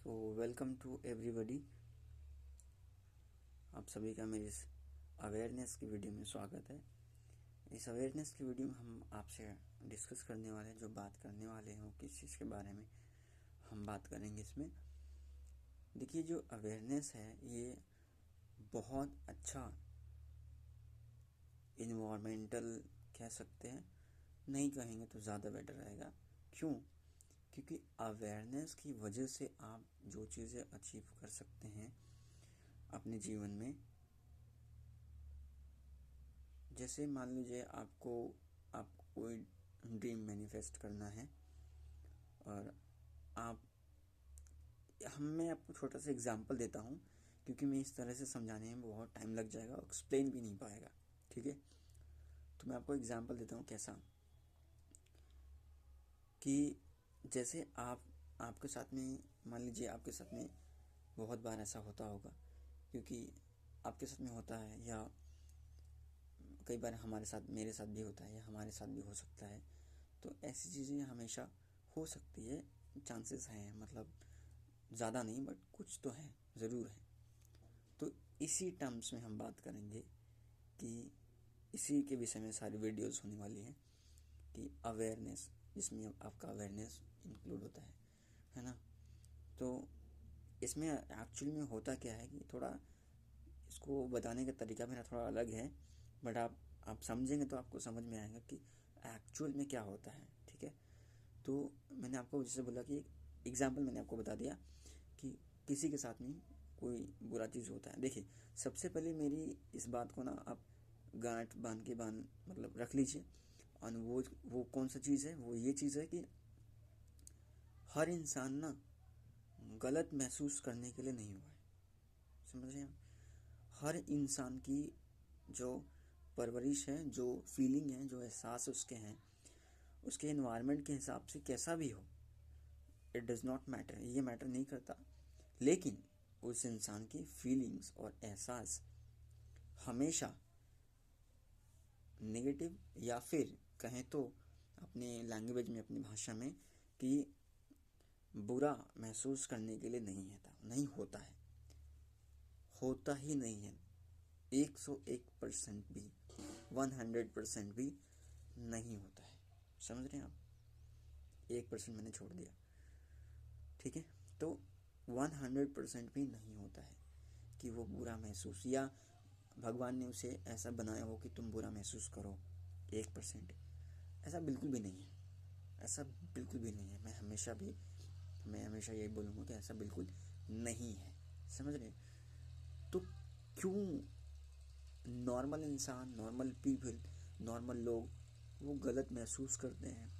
तो welcome to everybody. आप सभी का मेरी इस अवेयरनेस की वीडियो में स्वागत है। इस अवेयरनेस की वीडियो में हम आपसे डिस्कस करने वाले हैं, जो बात करने वाले हैं वो किस चीज़ के बारे में हम बात करेंगे। इसमें देखिए, जो अवेयरनेस है ये बहुत अच्छा इन्वायरमेंटल कह सकते हैं, नहीं कहेंगे तो ज़्यादा बेटर रहेगा। क्यों? क्योंकि अवेयरनेस की वजह से आप जो चीज़ें अचीव कर सकते हैं अपने जीवन में, जैसे मान लीजिए आपको कोई ड्रीम मैनिफेस्ट करना है और मैं आपको छोटा सा एग्जांपल देता हूँ, क्योंकि मैं इस तरह से समझाने में बहुत टाइम लग जाएगा और एक्सप्लेन भी नहीं पाएगा। ठीक है, तो मैं आपको एग्जांपल देता हूँ। कैसा कि जैसे आपके साथ में, मान लीजिए आपके साथ में बहुत बार ऐसा होता होगा, क्योंकि आपके साथ में होता है, या कई बार हमारे साथ, मेरे साथ भी होता है, या हमारे साथ भी हो सकता है। तो ऐसी चीज़ें हमेशा हो सकती है, चांसेस हैं, मतलब ज़्यादा नहीं बट कुछ तो है, ज़रूर है। तो इसी टर्म्स में हम बात करेंगे कि इसी के विषय में सारी वीडियोस होने वाली हैं कि अवेयरनेस, जिसमें आपका अवेयरनेस इंक्लूड होता है ना। तो इसमें एक्चुअली में होता क्या है कि थोड़ा इसको बताने का तरीका मेरा थोड़ा अलग है, बट आप समझेंगे तो आपको समझ में आएगा कि एक्चुअल में क्या होता है। ठीक है, तो मैंने आपको जैसे बोला कि एग्जाम्पल मैंने आपको बता दिया कि किसी के साथ में कोई बुरा चीज़ होता है। देखिए, सबसे पहले मेरी इस बात को ना आप गांठ बांध मतलब रख लीजिए। और वो कौन सा चीज़ है? वो ये चीज़ है कि हर इंसान ना गलत महसूस करने के लिए नहीं हुआ है। समझ रहे हैं? हर इंसान की जो परवरिश है, जो फीलिंग है, जो एहसास उसके हैं, उसके एनवायरनमेंट के हिसाब से कैसा भी हो, इट डज़ नॉट मैटर, ये मैटर नहीं करता। लेकिन उस इंसान की फीलिंग्स और एहसास हमेशा नेगेटिव, या फिर कहें तो अपने लैंग्वेज में, अपनी भाषा में, कि बुरा महसूस करने के लिए नहीं होता है, होता ही नहीं है। 101% भी, 100% भी नहीं होता है। समझ रहे हैं आप? 1% मैंने छोड़ दिया। ठीक है, तो 100% भी नहीं होता है कि वो बुरा महसूस, या भगवान ने उसे ऐसा बनाया हो कि तुम बुरा महसूस करो। 1% ऐसा बिल्कुल भी नहीं है, ऐसा बिल्कुल भी नहीं है। मैं हमेशा यही बोलूँगा कि ऐसा बिल्कुल नहीं है। समझ रहे? तो क्यों नॉर्मल इंसान, नॉर्मल पीपल, नॉर्मल लोग वो गलत महसूस करते हैं,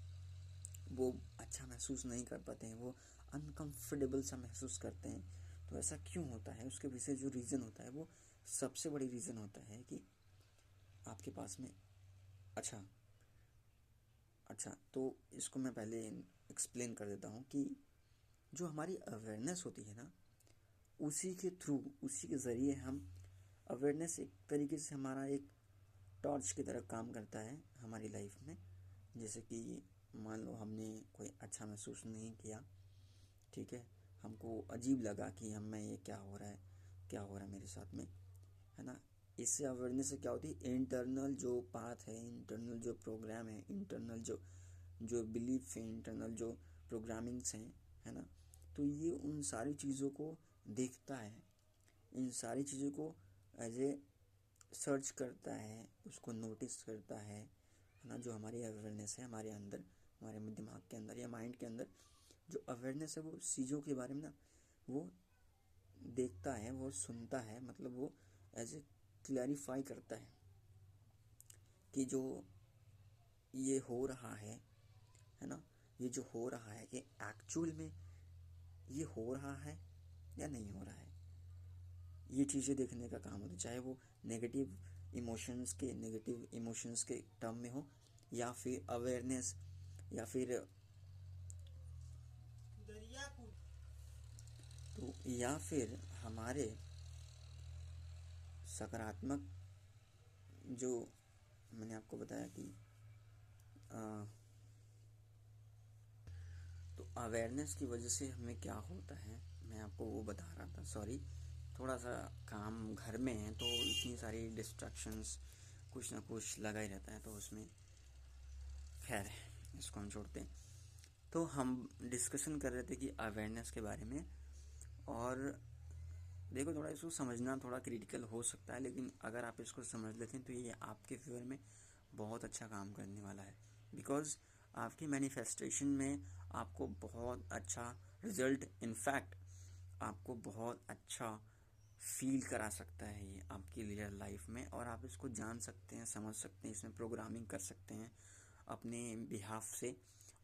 वो अच्छा महसूस नहीं कर पाते हैं, वो अनकंफर्टेबल सा महसूस करते हैं? तो ऐसा क्यों होता है? उसके पीछे जो रीज़न होता है, वो सबसे बड़ी रीज़न होता है कि आपके पास में, अच्छा तो इसको मैं पहले एक्सप्लेन कर देता हूँ कि जो हमारी अवेयरनेस होती है ना, उसी के थ्रू, उसी के ज़रिए हम, अवेयरनेस एक तरीके से हमारा एक टॉर्च की तरह काम करता है हमारी लाइफ में। जैसे कि मान लो हमने कोई अच्छा महसूस नहीं किया, ठीक है, हमको अजीब लगा कि मैं ये क्या हो रहा है मेरे साथ में, है ना। इससे अवेयरनेस से क्या होती है? इंटरनल जो पाथ है, इंटरनल जो प्रोग्राम है, इंटरनल जो बिलीफ है, इंटरनल जो प्रोग्रामिंग्स हैं, है ना, तो ये उन सारी चीज़ों को देखता है, इन सारी चीज़ों को एज ए सर्च करता है, उसको नोटिस करता है ना। जो हमारी अवेयरनेस है हमारे अंदर, हमारे दिमाग के अंदर या माइंड के अंदर जो अवेयरनेस है, वो चीज़ों के बारे में ना वो देखता है, वो सुनता है, मतलब वो एज ए क्लैरिफाई करता है कि जो ये हो रहा है ना, ये जो हो रहा है ये एक्चुअल में ये हो रहा है या नहीं हो रहा है। ये चीज़ें देखने का काम होता है, चाहे वो नेगेटिव इमोशंस के टर्म में हो, या फिर अवेयरनेस, या फिर तो या फिर हमारे सकारात्मक, जो मैंने आपको बताया कि तो अवेयरनेस की वजह से हमें क्या होता है, मैं आपको वो बता रहा था, सॉरी, थोड़ा सा काम घर में है तो इतनी सारी डिस्ट्रैक्शंस कुछ ना कुछ लगा ही रहता है, तो उसमें खैर इसको हम छोड़ते हैं। तो हम डिस्कशन कर रहे थे कि अवेयरनेस के बारे में, और देखो थोड़ा इसको समझना थोड़ा क्रिटिकल हो सकता है, लेकिन अगर आप इसको समझ लेते हैं तो ये आपके फेवर में बहुत अच्छा काम करने वाला है, बिकॉज आपकी मैनिफेस्टेशन में आपको बहुत अच्छा रिजल्ट, इनफैक्ट आपको बहुत अच्छा फील करा सकता है ये आपकी रियल लाइफ में, और आप इसको जान सकते हैं, समझ सकते हैं, इसमें प्रोग्रामिंग कर सकते हैं अपने बिहाफ से,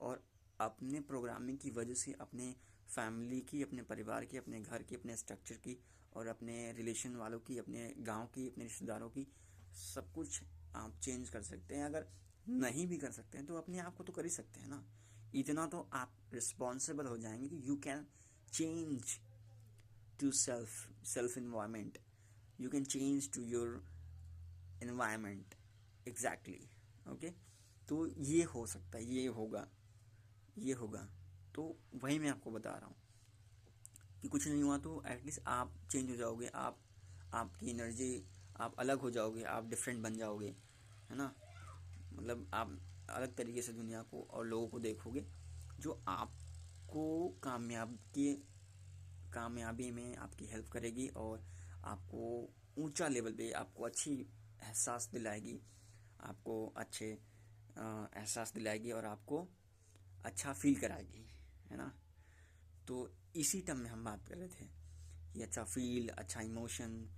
और अपने प्रोग्रामिंग की वजह से अपने फैमिली की, अपने परिवार की, अपने घर की, अपने स्ट्रक्चर की, और अपने रिलेशन वालों की, अपने गांव की, अपने रिश्तेदारों की, सब कुछ आप चेंज कर सकते हैं। अगर नहीं भी कर सकते हैं तो अपने आप को तो कर ही सकते हैं ना। इतना तो आप रिस्पॉन्सिबल हो जाएंगे कि you can change to self environment, you can change to your environment exactly, okay? तो ये हो सकता है, ये होगा। तो वही मैं आपको बता रहा हूँ कि कुछ नहीं हुआ तो एटलीस्ट आप चेंज हो जाओगे, आपकी एनर्जी, आप अलग हो जाओगे, आप डिफरेंट बन जाओगे, है ना। मतलब आप अलग तरीके से दुनिया को और लोगों को देखोगे, जो आपको कामयाबी में आपकी हेल्प करेगी, और आपको ऊंचा लेवल पे आपको अच्छी एहसास दिलाएगी, आपको अच्छे एहसास दिलाएगी, और आपको अच्छा फील कराएगी, है ना। तो इसी टर्म में हम बात कर रहे थे कि अच्छा फील, अच्छा इमोशन।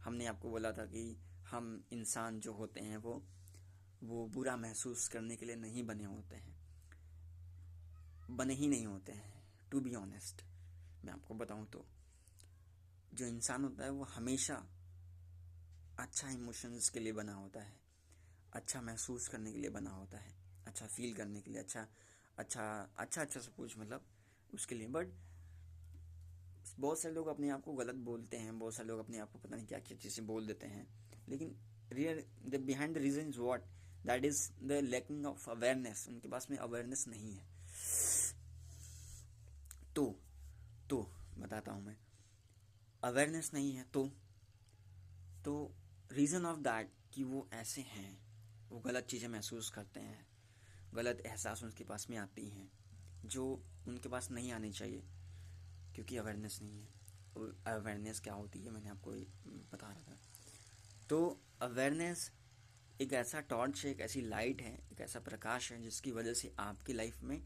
हमने आपको बोला था कि हम इंसान जो होते हैं वो बुरा महसूस करने के लिए नहीं बने होते हैं, बने ही नहीं होते हैं। टू बी ऑनेस्ट मैं आपको बताऊं तो जो इंसान होता है वो हमेशा अच्छा इमोशंस के लिए बना होता है, अच्छा महसूस करने के लिए बना होता है, अच्छा फील करने के लिए, अच्छा सब कुछ, मतलब उसके लिए। बट बहुत सारे लोग अपने आप को गलत बोलते हैं, बहुत सारे लोग अपने आप को पता नहीं क्या क्या चीज़ें बोल देते हैं, लेकिन real the behind the reason is what, that is the lacking of awareness. उनके पास में अवेयरनेस नहीं है। तो बताता हूँ मैं, अवेयरनेस नहीं है तो रीज़न ऑफ दैट कि वो ऐसे हैं, वो गलत चीज़ें महसूस करते हैं, गलत एहसास उनके पास में आती हैं जो उनके पास नहीं आनी चाहिए, क्योंकि अवेयरनेस नहीं है। अवेयरनेस क्या होती है मैंने आपको बता रहा था। तो अवेयरनेस एक ऐसा टॉर्च है, एक ऐसी लाइट है, एक ऐसा प्रकाश है जिसकी वजह से आपकी लाइफ में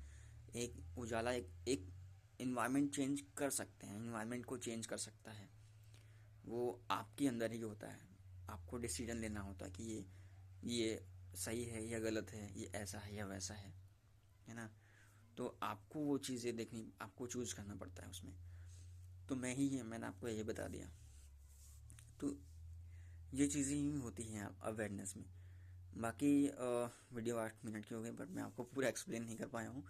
एक उजाला, एक इन्वायरमेंट चेंज कर सकते हैं, इन्वायरमेंट को चेंज कर सकता है। वो आपके अंदर ही होता है। आपको डिसीजन लेना होता है कि ये सही है या गलत है, ये ऐसा है या वैसा है ना। तो आपको वो चीज़ें देखनी, आपको चूज करना पड़ता है उसमें। तो मैंने आपको ये बता दिया। तो ये चीज़ें ही होती हैं अवेयरनेस में। बाकी वीडियो 8 मिनट की हो गई, बट मैं आपको पूरा एक्सप्लेन नहीं कर पाया हूँ।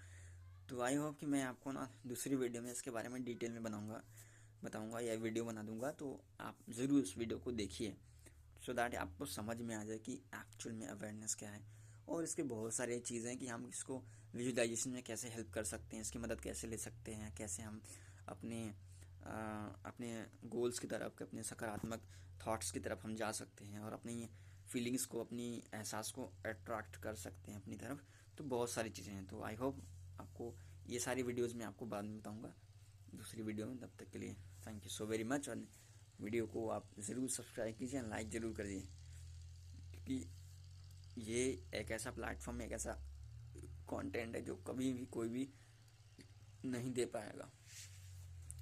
तो आई होप कि मैं आपको ना दूसरी वीडियो में इसके बारे में डिटेल में बताऊंगा या वीडियो बना दूंगा, तो आप ज़रूर उस वीडियो को देखिए, सो दैट आपको समझ में आ जाए कि एक्चुअल में अवेयरनेस क्या है। और इसके बहुत सारे चीज़ें हैं कि हम इसको विजुअलाइजेशन में कैसे हेल्प कर सकते हैं, इसकी मदद कैसे ले सकते हैं, कैसे हम अपने गोल्स की तरफ, अपने सकारात्मक थॉट्स की तरफ हम जा सकते हैं, और अपनी फीलिंग्स को, अपनी एहसास को अट्रैक्ट कर सकते हैं अपनी तरफ। तो बहुत सारी चीज़ें हैं। तो आई होप आपको ये सारी वीडियोस मैं आपको बाद में बताऊंगा दूसरी वीडियो में। तब तक के लिए thank you so very much, और वीडियो को आप ज़रूर सब्सक्राइब कीजिए, लाइक ज़रूर करिए, क्योंकि ये एक ऐसा प्लेटफॉर्म, एक ऐसा कंटेंट है जो कभी भी कोई भी नहीं दे पाएगा,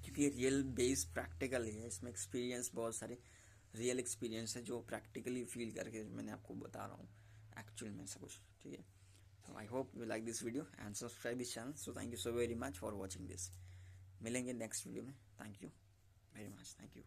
क्योंकि ये रियल बेस प्रैक्टिकल है। इसमें एक्सपीरियंस, बहुत सारे रियल एक्सपीरियंस है जो प्रैक्टिकली फील करके मैंने आपको बता रहा हूँ एक्चुअल में सब कुछ, ठीक है। So I hope you like this video and subscribe this channel. So thank you so very much for watching this. मिलेंगे नेक्स्ट वीडियो में। Thank you very much, thank you.